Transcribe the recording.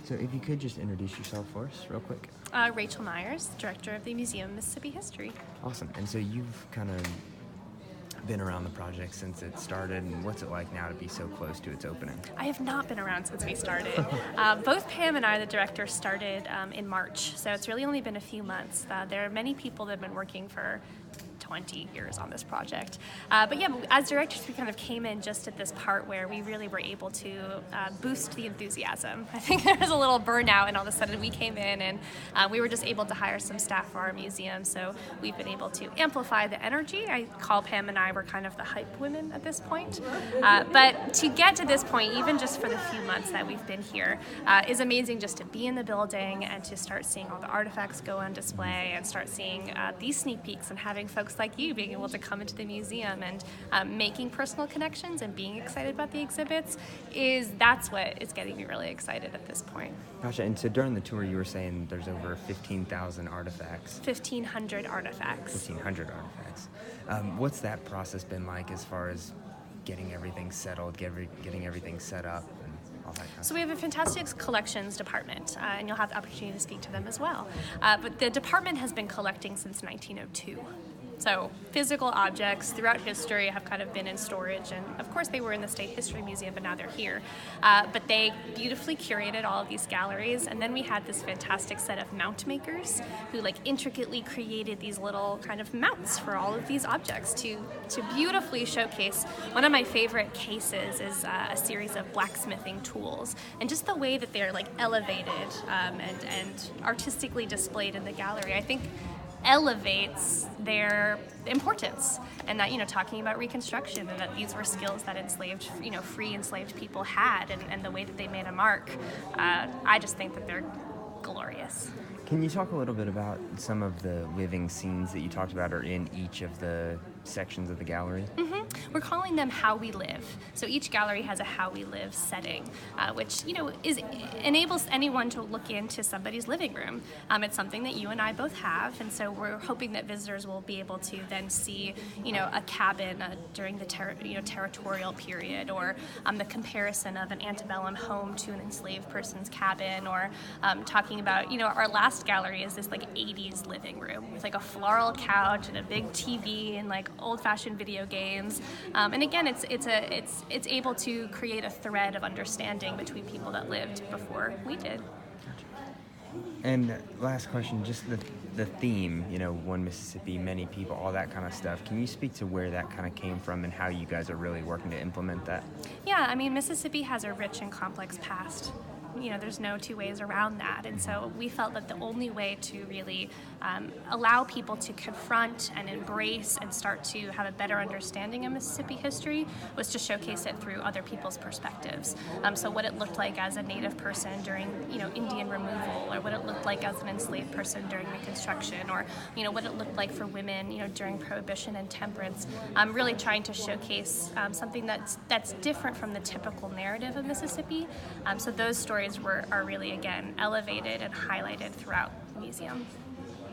So if you could just introduce yourself for us real quick. Rachel Myers, Director of the Museum of Mississippi History. Awesome. And so you've kind of been around the project since it started, and what's it like now to be so close to its opening? I have not been around since we started. Both Pam and I, the director, started in March, so it's really only been a few months. There are many people that have been working for 20 years on this project. But as directors, we kind of came in just at this part where we really were able to boost the enthusiasm. I think there was a little burnout, and all of a sudden we came in and we were just able to hire some staff for our museum, so we've been able to amplify the energy. I call Pam and I were kind of the hype women at this point. But to get to this point, even just for the few months that we've been here, is amazing just to be in the building and to start seeing all the artifacts go on display and start seeing these sneak peeks and having folks like you being able to come into the museum and making personal connections and being excited about the exhibits. That's what is getting me really excited at this point. Gotcha. And so during the tour you were saying there's over 15,000 artifacts. 1,500 artifacts. 1,500 artifacts. What's that process been like as far as getting everything settled, getting everything set up, and all that kind of So we have a fantastic collections department, and you'll have the opportunity to speak to them as well. But the department has been collecting since 1902. So physical objects throughout history have kind of been in storage, and of course they were in the State History Museum, but now they're here. But they beautifully curated all of these galleries, and then we had this fantastic set of mount makers who intricately created these little kind of mounts for all of these objects to beautifully showcase. One of my favorite cases is a series of blacksmithing tools, and just the way that they're elevated and artistically displayed in the gallery, I think elevates their importance, and that talking about Reconstruction and that these were skills that free enslaved people had, and the way that they made a mark. I just think that they're glorious. Can you talk a little bit about some of the living scenes that you talked about are in each of the sections of the gallery? Mm-hmm. We're calling them How We Live. So each gallery has a How We Live setting, which enables anyone to look into somebody's living room. It's something that you and I both have, and so we're hoping that visitors will be able to then see, a cabin during the territorial period, or the comparison of an antebellum home to an enslaved person's cabin, or talking about, our last gallery is this 80s living room with a floral couch and a big TV and old-fashioned video games. And again, it's able to create a thread of understanding between people that lived before we did. And last question, just the theme, one Mississippi, many people, all that kind of stuff. Can you speak to where that kind of came from and how you guys are really working to implement that? Yeah, Mississippi has a rich and complex past. There's no two ways around that. And so we felt that the only way to really allow people to confront and embrace and start to have a better understanding of Mississippi history was to showcase it through other people's perspectives. So what it looked like as a Native person during, Indian removal, or what it looked like as an enslaved person during Reconstruction, or, what it looked like for women, during Prohibition and temperance. Really trying to showcase something that's different from the typical narrative of Mississippi. So those stories are really, again, elevated and highlighted throughout the museum.